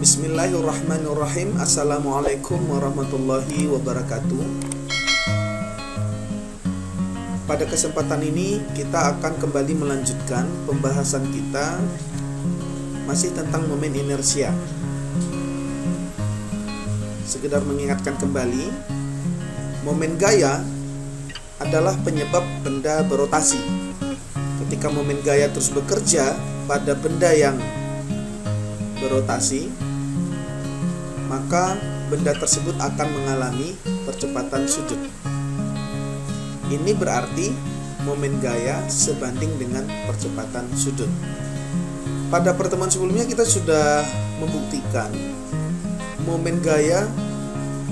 Bismillahirrahmanirrahim. Assalamualaikum warahmatullahi wabarakatuh. Pada kesempatan ini kita akan kembali melanjutkan pembahasan kita masih tentang momen inersia. Sekedar mengingatkan kembali, momen gaya adalah penyebab benda berotasi. Ketika momen gaya terus bekerja pada benda yang berotasi, maka benda tersebut akan mengalami percepatan sudut. Ini berarti momen gaya sebanding dengan percepatan sudut. Pada pertemuan sebelumnya kita sudah membuktikan momen gaya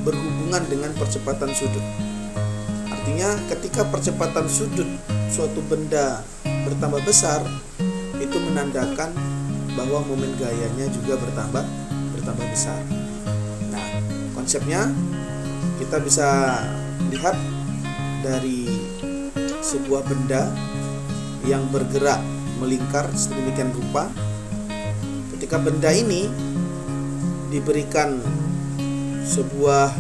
berhubungan dengan percepatan sudut. Artinya ketika percepatan sudut suatu benda bertambah besar, itu menandakan bahwa momen gayanya juga bertambah besar. Nah, konsepnya kita bisa lihat dari sebuah benda yang bergerak melingkar sedemikian rupa. Ketika benda ini diberikan sebuah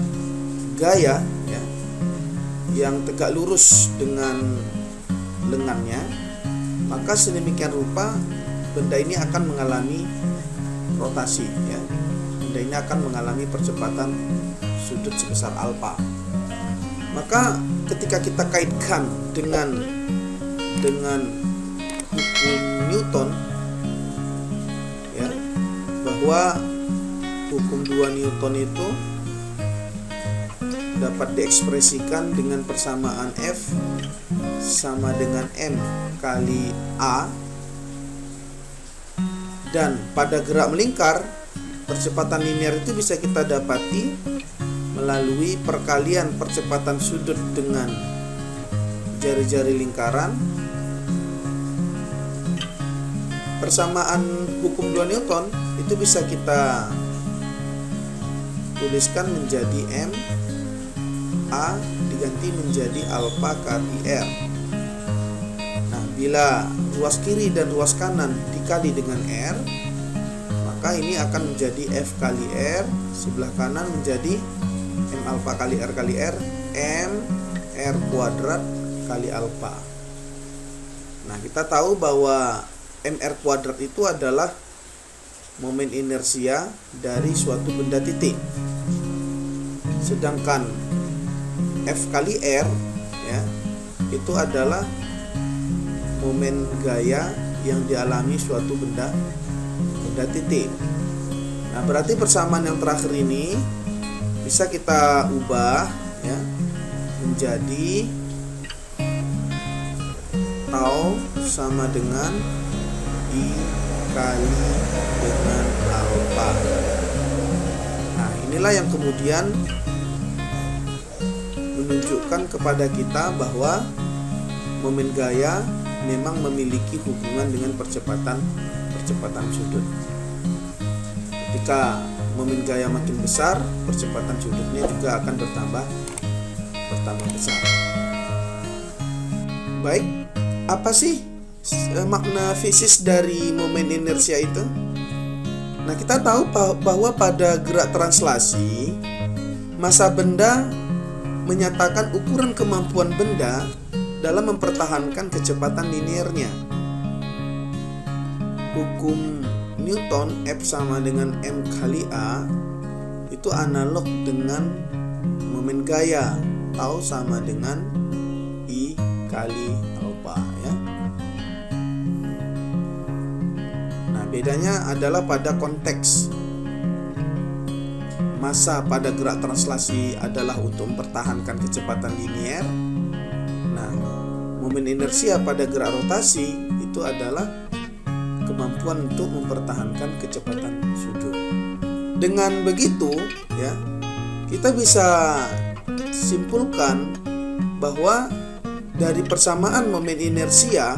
gaya ya, yang tegak lurus dengan lengannya, maka sedemikian rupa benda ini akan mengalami rotasi ya. Benda ini akan mengalami percepatan sudut sebesar alfa. Maka ketika kita kaitkan dengan hukum Newton ya, bahwa hukum 2 Newton itu dapat diekspresikan dengan persamaan F sama dengan M kali A. Dan pada gerak melingkar, percepatan linear itu bisa kita dapati melalui perkalian percepatan sudut dengan jari-jari lingkaran. Persamaan hukum 2 Newton itu bisa kita tuliskan menjadi M A diganti menjadi alfa kali R. Nah, bila ruas kiri dan ruas kanan dikali dengan R, maka ini akan menjadi F kali R, sebelah kanan menjadi M alfa kali R kali R, M R kuadrat kali alfa. Nah, kita tahu bahwa MR kuadrat itu adalah momen inersia dari suatu benda titik. Sedangkan F kali R ya, itu adalah momen gaya yang dialami suatu benda titik. Nah, berarti persamaan yang terakhir ini bisa kita ubah ya menjadi tau sama dengan I kali dengan alfa. Nah, inilah yang kemudian menunjukkan kepada kita bahwa momen gaya memang memiliki hubungan dengan percepatan sudut. Ketika momen gaya makin besar, percepatan sudutnya juga akan bertambah besar. Baik, apa sih makna fisis dari momen inersia itu? Nah, kita tahu bahwa pada gerak translasi, massa benda menyatakan ukuran kemampuan benda dalam mempertahankan kecepatan linearnya. Hukum Newton F sama dengan M kali A itu analog dengan momen gaya tau sama dengan I kali alfa ya. Nah, bedanya adalah pada konteks. Massa pada gerak translasi adalah untuk mempertahankan kecepatan linear. Nah, momen inersia pada gerak rotasi itu adalah kemampuan untuk mempertahankan kecepatan sudut. Dengan begitu ya, kita bisa simpulkan bahwa dari persamaan momen inersia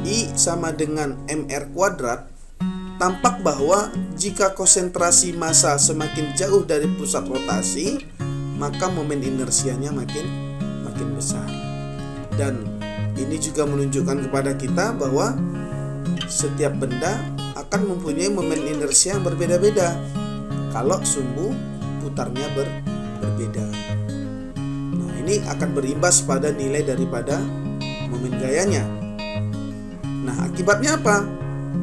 I sama dengan MR kuadrat, tampak bahwa jika konsentrasi massa semakin jauh dari pusat rotasi, maka momen inersianya makin besar. Dan ini juga menunjukkan kepada kita bahwa setiap benda akan mempunyai momen inersia yang berbeda-beda. kalau sumbu putarnya berbeda. Nah, ini akan berimbas pada nilai daripada momen gayanya. Nah, akibatnya apa?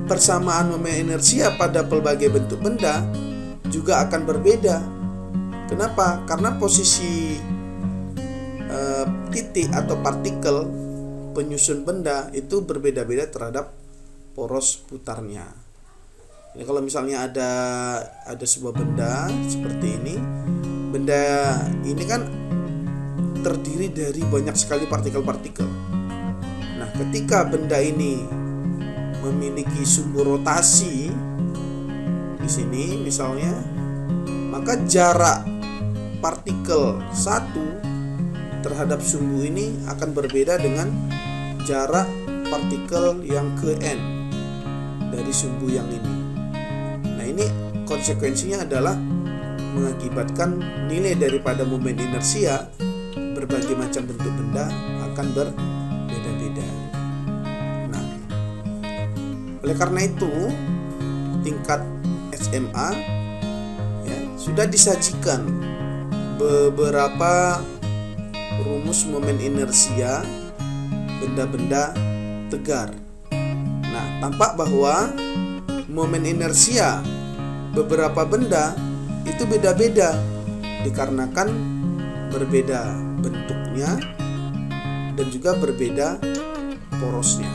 Persamaan momen inersia pada pelbagai bentuk benda juga akan berbeda. Kenapa? Karena posisi titik atau partikel penyusun benda itu berbeda-beda terhadap poros putarnya. Jadi kalau misalnya ada sebuah benda seperti ini, benda ini kan terdiri dari banyak sekali partikel-partikel. Nah, ketika benda ini memiliki sumbu rotasi di sini misalnya, maka jarak partikel 1 terhadap sumbu ini akan berbeda dengan jarak partikel yang ke n dari sumbu yang ini. Nah, ini konsekuensinya adalah mengakibatkan nilai daripada momen inersia berbagai macam bentuk benda akan berbeda-beda. Nah, oleh karena itu tingkat SMA ya, sudah disajikan beberapa rumus momen inersia benda-benda tegar. Nah, tampak bahwa momen inersia beberapa benda itu beda-beda dikarenakan berbeda bentuknya dan juga berbeda porosnya.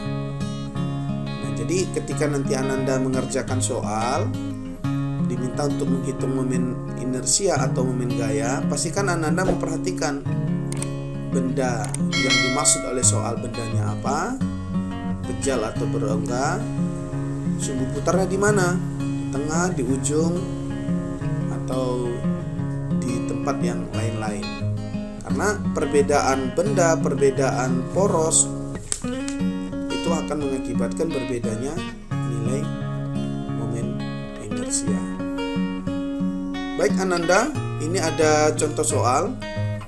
Nah, jadi ketika nanti Ananda mengerjakan soal diminta untuk menghitung momen inersia atau momen gaya, pastikan Ananda memperhatikan benda yang dimaksud oleh soal bendanya apa, kejal atau berongga, sumbu putarnya di mana, di tengah, di ujung, atau di tempat yang lain-lain. Karena perbedaan benda, perbedaan poros itu akan mengakibatkan berbedanya nilai momen inersia. Baik Ananda, ini ada contoh soal.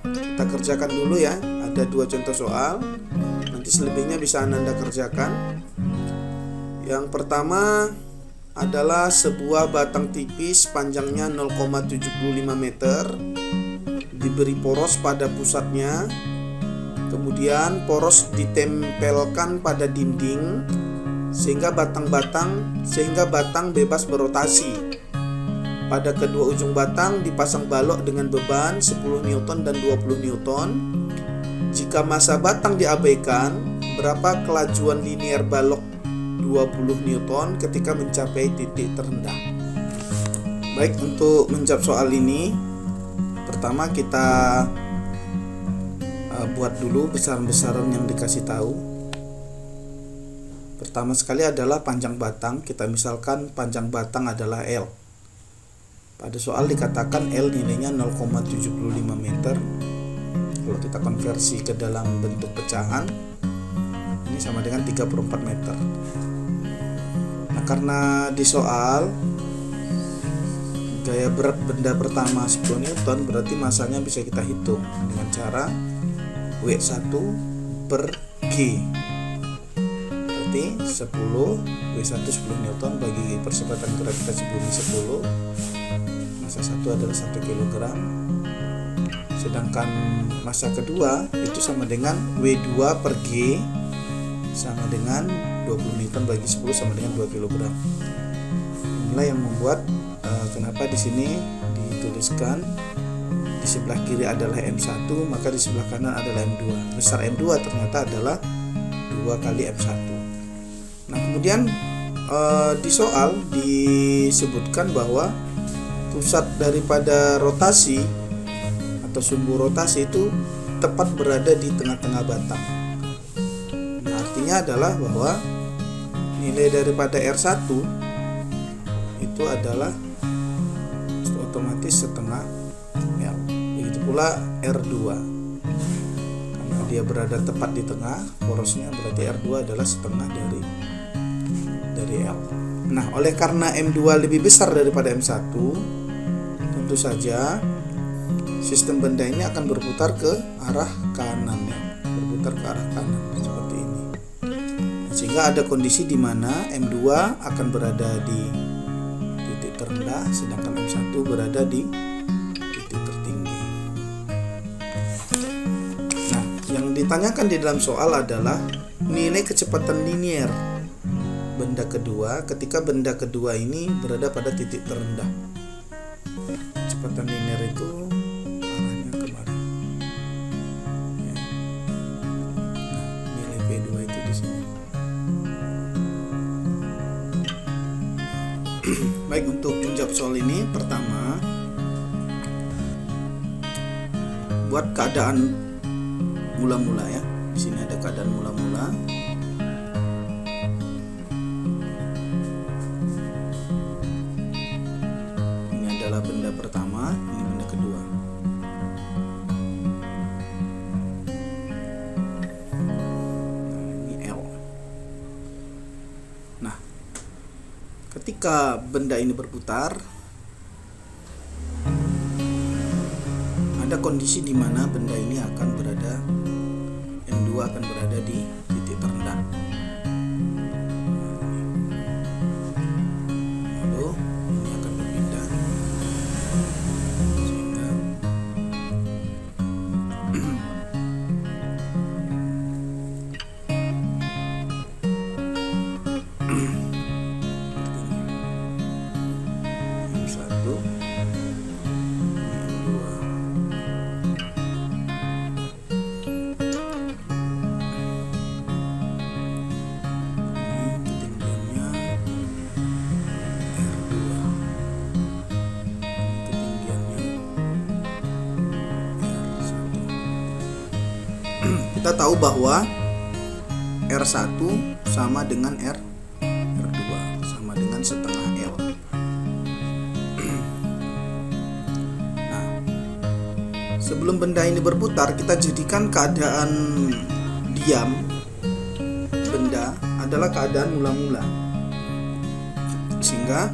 Kita kerjakan dulu ya. Ada 2 contoh soal. Nanti selebihnya bisa Ananda kerjakan. Yang pertama adalah sebuah batang tipis panjangnya 0,75 meter, diberi poros pada pusatnya. Kemudian poros ditempelkan pada dinding sehingga batang bebas berotasi. Pada kedua ujung batang dipasang balok dengan beban 10 Newton dan 20 Newton. Jika massa batang diabaikan, berapa kelajuan linier balok 20 Newton ketika mencapai titik terendah? Baik, untuk menjawab soal ini, pertama kita buat dulu besaran-besaran yang dikasih tahu. Pertama sekali adalah panjang batang. Kita misalkan panjang batang adalah L. Pada soal dikatakan L nilainya 0,75 meter. Kalau kita konversi ke dalam bentuk pecahan, ini sama dengan 34 meter. Nah, karena di soal gaya berat benda pertama 10 Newton, berarti massanya bisa kita hitung dengan cara W1 per G. Berarti 10 W1 10 Newton bagi percepatan gravitasi bumi 10. Massa 1 adalah 1 kg. Sedangkan massa kedua itu sama dengan W2 per G sama dengan 20 Newton bagi 10 sama dengan 2 kg. Inilah yang membuat kenapa di sini dituliskan di sebelah kiri adalah M1, maka di sebelah kanan adalah M2. Besar M2 ternyata adalah 2 kali M1. Nah, kemudian di soal disebutkan bahwa pusat daripada rotasi atau sumbu rotasi itu tepat berada di tengah-tengah batang. Nah, artinya adalah bahwa nilai daripada R1 itu adalah otomatis setengah L. Begitu pula R2. Karena dia berada tepat di tengah porosnya, berarti R2 adalah setengah dari L. Nah, oleh karena M2 lebih besar daripada M1, tentu saja sistem benda ini akan berputar ke arah kanan ya, berputar ke arah kanan seperti ini. Sehingga ada kondisi di mana M2 akan berada di titik terendah, sedangkan M1 berada di titik tertinggi. Nah, yang ditanyakan di dalam soal adalah nilai kecepatan linier benda kedua ketika benda kedua ini berada pada titik terendah. Kecepatan linier itu arahnya kemari. Ya. Nah, nilai V2 itu di sini. Baik, untuk menjawab soal ini, pertama, buat keadaan mula-mula ya. Di sini ada keadaan mula-mula. Ini adalah benda pertama, ini benda kedua. Ini L. Nah, ketika benda ini berputar, ada kondisi di mana benda ini akan berada, M2 akan berada di titik terendah. Lalu ini akan berpindah sehingga M1, M2. Kita tahu bahwa R1 sama dengan R2 sama dengan setengah L. Nah, sebelum benda ini berputar, kita jadikan keadaan diam benda adalah keadaan mula-mula, sehingga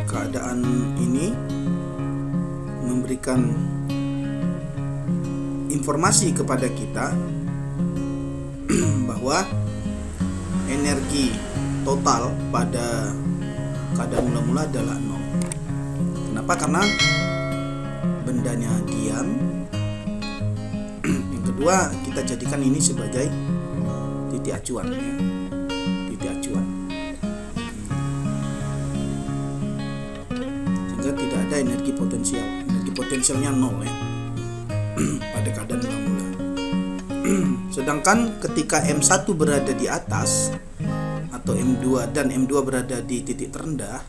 keadaan ini memberikan informasi kepada kita bahwa energi total pada keadaan mula-mula adalah 0. Kenapa? Karena bendanya diam. Yang kedua, kita jadikan ini sebagai titik acuan ya. Titik acuan. Sehingga tidak ada energi potensial. Energi potensialnya 0 ya. Pada keadaan mula-mula. Sedangkan ketika M1 berada di atas atau M2 dan M2 berada di titik terendah,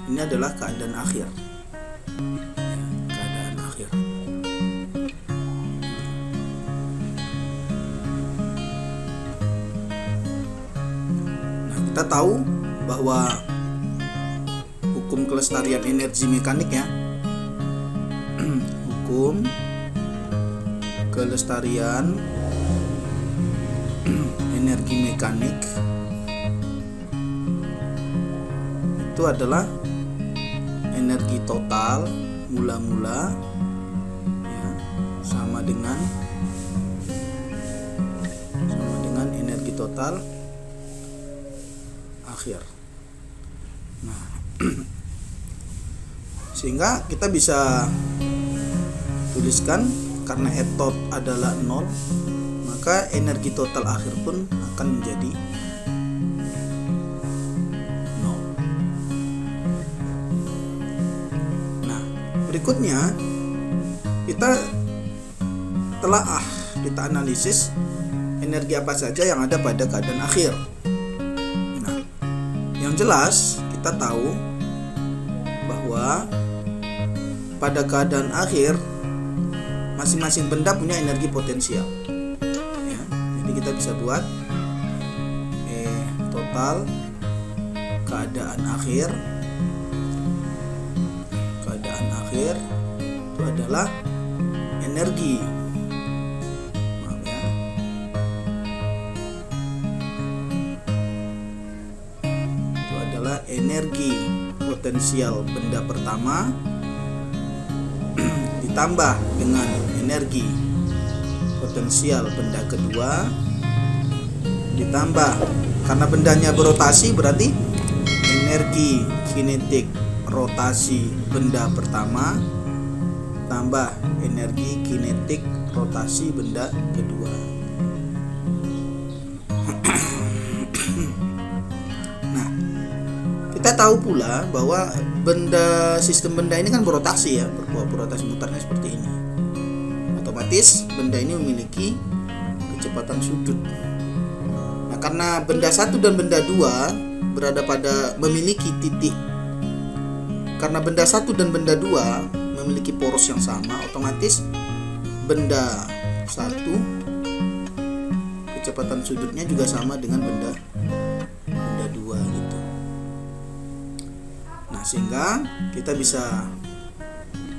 ini adalah keadaan akhir. Ya, keadaan akhir. Nah, kita tahu bahwa hukum kelestarian energi mekanik ya. Hukum kelestarian energi mekanik itu adalah energi total mula-mula ya, sama dengan energi total akhir. Nah, sehingga kita bisa tuliskan karena E tot adalah 0, maka energi total akhir pun akan menjadi 0. Nah, berikutnya kita kita analisis energi apa saja yang ada pada keadaan akhir. Nah, yang jelas kita tahu bahwa pada keadaan akhir masing-masing benda punya energi potensial ya. Jadi kita bisa buat total keadaan akhir itu adalah energi itu adalah energi potensial benda pertama ditambah dengan energi potensial benda kedua ditambah, karena bendanya berotasi berarti energi kinetik rotasi benda pertama tambah energi kinetik rotasi benda kedua. Nah, kita tahu pula bahwa sistem benda ini kan berotasi ya, berotasi mutarnya seperti ini. Otomatis benda ini memiliki kecepatan sudut. Nah, karena benda satu dan benda dua berada pada memiliki titik. Karena benda satu dan benda dua memiliki poros yang sama, otomatis benda satu kecepatan sudutnya juga sama dengan benda dua gitu. Nah, sehingga kita bisa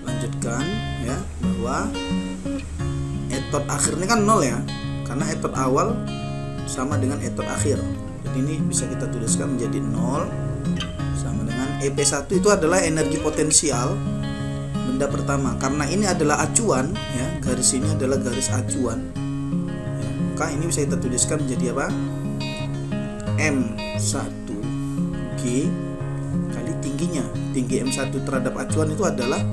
lanjutkan ya bahwa etod akhir ini kan 0 ya, karena etod awal sama dengan etod akhir. Jadi ini bisa kita tuliskan menjadi 0 sama dengan EP1 itu adalah energi potensial benda pertama. Karena ini adalah acuan ya, garis ini adalah garis acuan ya, maka ini bisa kita tuliskan menjadi apa? M1G kali tingginya. Tinggi M1 terhadap acuan itu adalah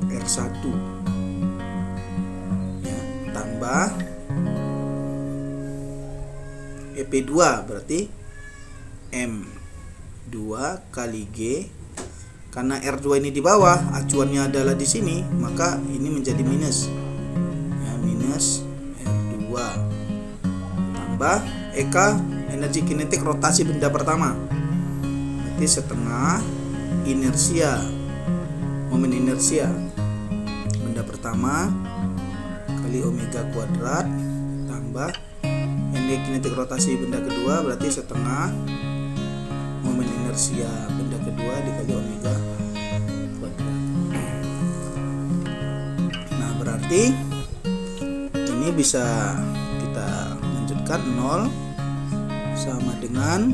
R1 ya, tambah EP2 berarti M2 kali G. Karena R2 ini di bawah, acuannya adalah di sini, maka ini menjadi minus ya, minus R2 tambah EK energi kinetik rotasi benda pertama, berarti setengah inersia, momen inersia benda pertama kali omega kuadrat tambah energi kinetik rotasi benda kedua, berarti setengah momen inersia benda kedua dikali omega kuadrat. Nah, berarti ini bisa kita lanjutkan 0 sama dengan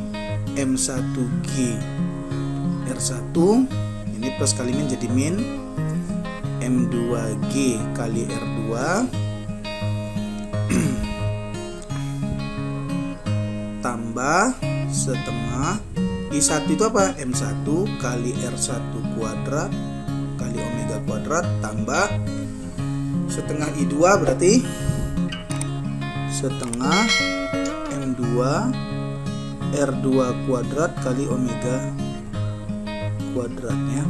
M1G R1, ini plus kali min jadi min M2G kali R2 tambah setengah I1 itu apa? M1 kali R1 kuadrat kali omega kuadrat tambah setengah I2 berarti setengah M2 R2 kuadrat kali omega kuadrat ya.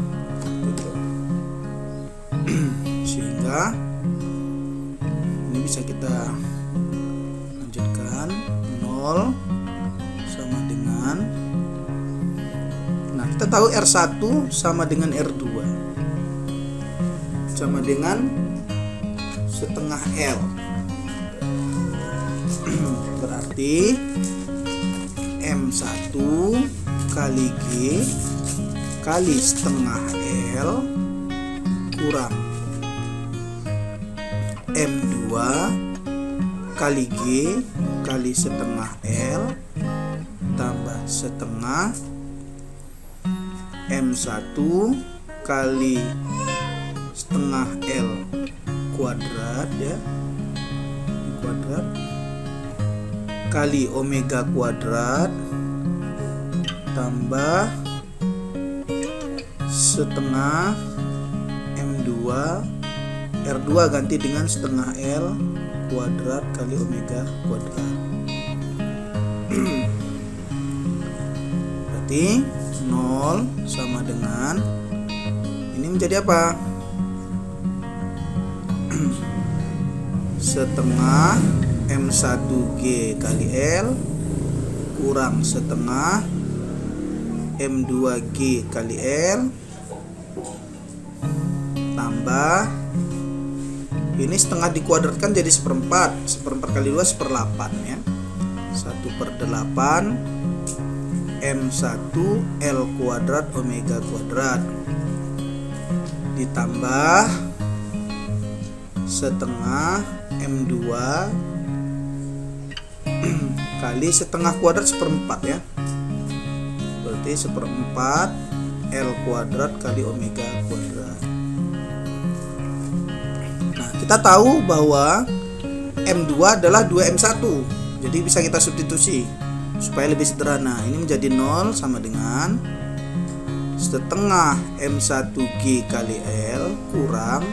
Sehingga ini bisa kita lanjutkan 0 sama dengan, nah kita tahu R1 sama dengan R2 sama dengan setengah L, berarti M1 kali G kali setengah L kurang M2 kali G kali setengah L tambah setengah M1 kali setengah L kuadrat ya, kuadrat kali omega kuadrat tambah setengah M2 R2 ganti dengan setengah L kuadrat kali omega kuadrat. Berarti 0 sama dengan ini menjadi apa? Setengah M1G kali L kurang setengah M2G kali L tambah ini setengah dikuadratkan jadi seperempat kali 2 1/8 ya, 1/8 M1 L kuadrat omega kuadrat ditambah setengah M2 kali setengah kuadrat 1/4 ya, berarti 1/4 L kuadrat kali omega kuadrat. Nah, kita tahu bahwa M2 adalah 2M1, jadi bisa kita substitusi supaya lebih sederhana. Ini menjadi 0 sama dengan setengah M1G kali L kurang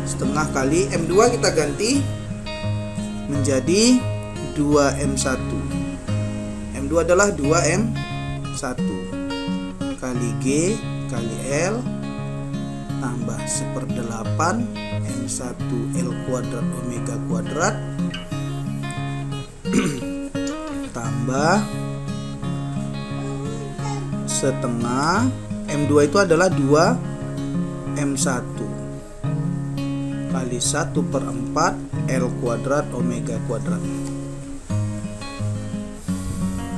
setengah kali M2 kita ganti menjadi 2M1. M2 adalah 2M1 kali G kali L tambah 1/8 M1 L kuadrat omega kuadrat tambah setengah M2 itu adalah 2M1 kali 1/4 L kuadrat omega kuadrat.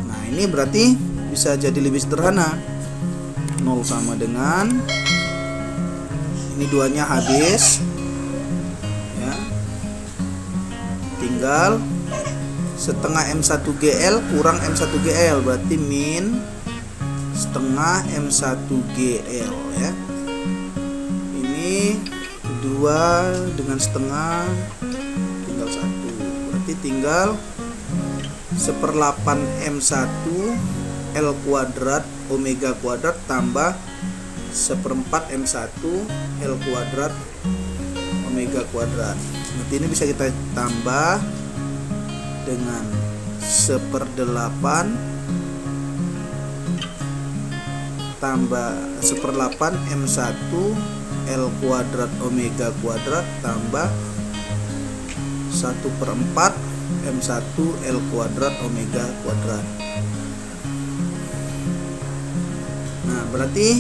Nah, ini berarti bisa jadi lebih sederhana. 0 sama dengan ini 2-nya habis ya. Tinggal setengah M1GL kurang M1GL berarti min setengah M1GL ya. Ini 2 dengan setengah tinggal 1 berarti tinggal 1/8 M1 L kuadrat omega kuadrat tambah 1/4 M1 L kuadrat omega kuadrat. Nanti ini bisa kita tambah dengan 1/8 tambah 1/8 M1 L kuadrat omega kuadrat tambah 1/4 M1 L kuadrat omega kuadrat. Nah, berarti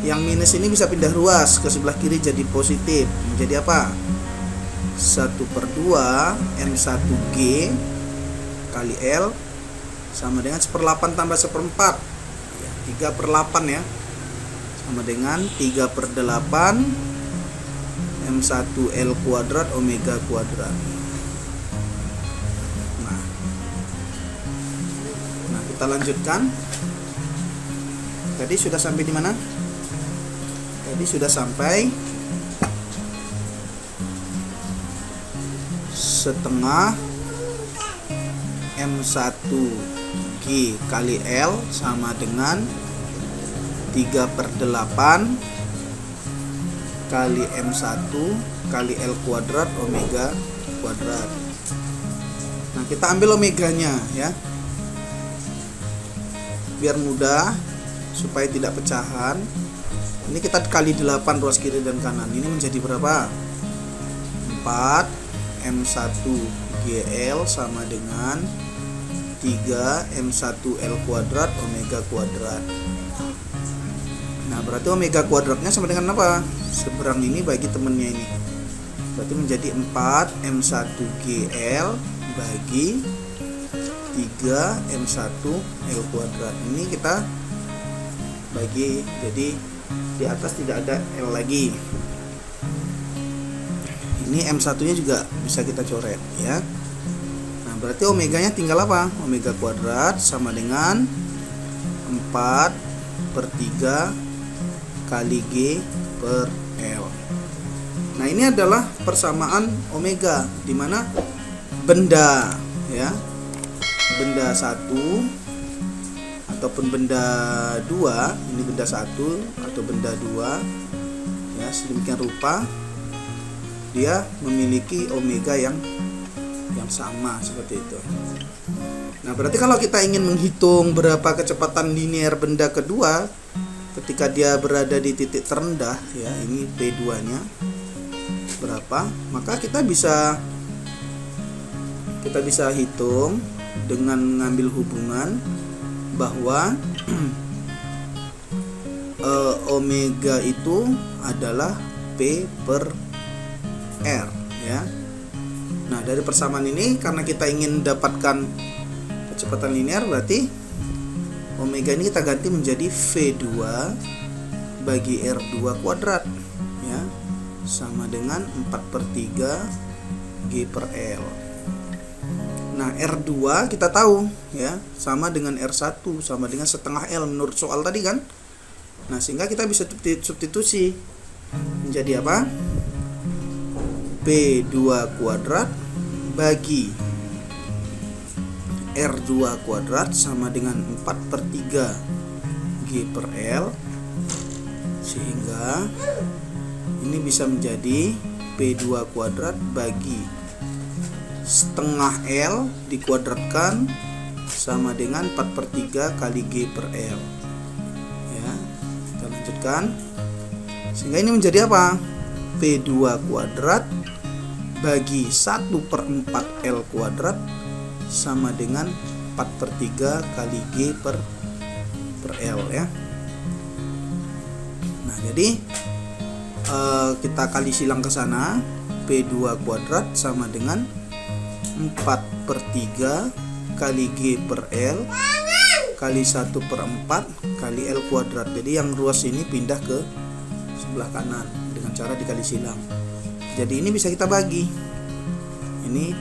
yang minus ini bisa pindah ruas ke sebelah kiri jadi positif. Menjadi apa? 1/2 M1G kali L sama dengan 1/8 tambah 1/4 ya, 3/8 ya, sama dengan 3/8 M1 L kuadrat omega kuadrat. Nah, kita lanjutkan. Tadi sudah sampai di mana? Tadi sudah sampai setengah M1G kali L sama dengan 3/8 kali M1 kali L kuadrat omega kuadrat. Nah, kita ambil omeganya ya, biar mudah supaya tidak pecahan. Ini kita kali 8 ruas kiri dan kanan. Ini menjadi berapa? 4 M1GL sama dengan 3 M1 L kuadrat omega kuadrat. Nah, berarti omega kuadratnya sama dengan apa? Seberang ini bagi temennya ini. Berarti menjadi 4 M1GL bagi 3 M1 L kuadrat. Ini kita bagi, jadi di atas tidak ada L lagi. Ini M1 nya juga bisa kita coret ya. Nah, berarti omeganya tinggal apa? Omega kuadrat sama dengan 4/3 kali G per L. Nah, ini adalah persamaan omega di mana benda ya, benda 1 ataupun benda 2, ini benda 1 atau benda 2 ya, sedemikian rupa dia memiliki omega yang sama seperti itu. Nah, berarti kalau kita ingin menghitung berapa kecepatan linear benda kedua ketika dia berada di titik terendah ya, ini P2 nya berapa, maka kita bisa hitung dengan mengambil hubungan bahwa omega itu adalah P per R ya. Nah, dari persamaan ini karena kita ingin dapatkan kecepatan linear, berarti omega ini kita ganti menjadi V2 bagi R2 kuadrat ya, sama dengan 4/3 G per L. Nah, R2 kita tahu ya, sama dengan R1 sama dengan setengah L menurut soal tadi kan. Nah, sehingga kita bisa substitusi menjadi apa? P2 kuadrat bagi R2 kuadrat sama dengan 4/3 G G per L, sehingga ini bisa menjadi P2 kuadrat bagi setengah L dikuadratkan sama dengan 4/3 kali G per L. Ya, kita lanjutkan. Sehingga ini menjadi apa? P2 kuadrat bagi 1/4 L kuadrat sama dengan 4/3 kali G per L ya. Nah, jadi kita kali silang ke sana. P2 kuadrat sama dengan 4/3 kali G per L kali 1/4 kali L kuadrat. Jadi yang ruas ini pindah ke sebelah kanan dengan cara dikali silang. Jadi ini bisa kita bagi. Ini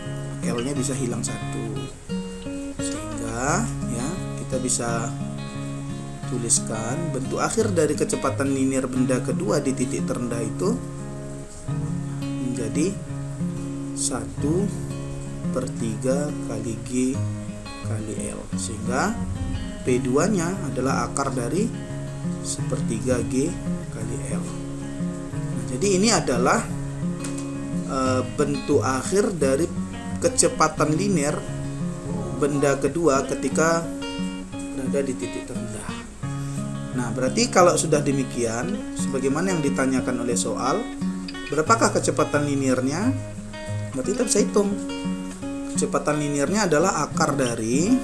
L-nya bisa hilang 1. Sehingga ya kita bisa tuliskan bentuk akhir dari kecepatan linear benda kedua di titik terendah itu menjadi 1/3 kali G kali L, sehingga P2 nya adalah akar dari 1/3 G kali L. Nah, jadi ini adalah bentuk akhir dari kecepatan linear benda kedua ketika berada di titik terendah. Nah, berarti kalau sudah demikian, sebagaimana yang ditanyakan oleh soal, berapakah kecepatan linearnya? Berarti kita bisa hitung. Kecepatan linearnya adalah akar dari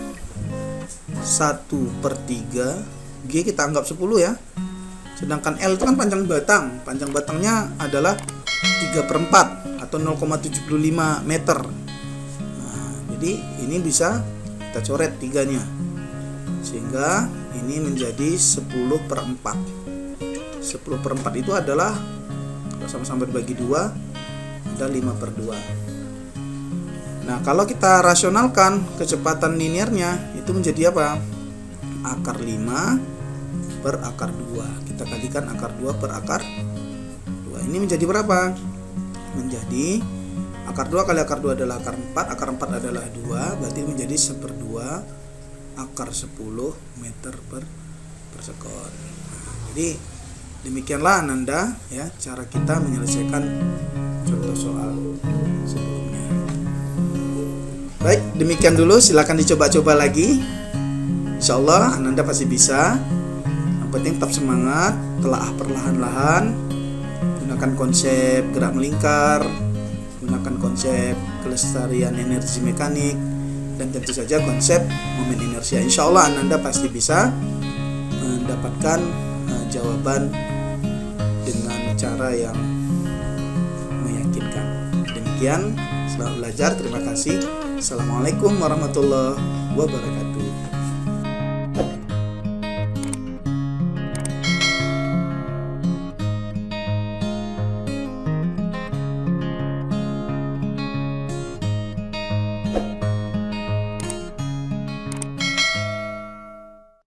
1/3 G, kita anggap 10 ya. Sedangkan L itu kan panjang batang. Panjang batangnya adalah 3/4 atau 0,75 meter. Nah, jadi ini bisa kita coret 3-nya. Sehingga ini menjadi 10/4. 10/4 itu adalah kalau sama-sama berbagi 2 ada 5/2. Nah, kalau kita rasionalkan kecepatan linearnya itu menjadi apa? Akar 5 per akar 2. Kita kalikan akar 2 per akar 2. Ini menjadi berapa? Menjadi akar 2 kali akar 2 adalah akar 4. Akar 4 adalah 2, berarti menjadi 1/2 akar 10 meter per sekon. Jadi demikianlah Ananda ya cara kita menyelesaikan contoh soal sebelumnya. Baik, demikian dulu, silakan dicoba-coba lagi. Insyaallah Ananda pasti bisa. Yang penting tetap semangat, telaah perlahan-lahan, gunakan konsep gerak melingkar, gunakan konsep kelestarian energi mekanik, dan tentu saja konsep momen inersia. Insya Allah Ananda pasti bisa mendapatkan jawaban dengan cara yang meyakinkan. Demikian, selamat belajar. Terima kasih. Assalamualaikum warahmatullahi wabarakatuh.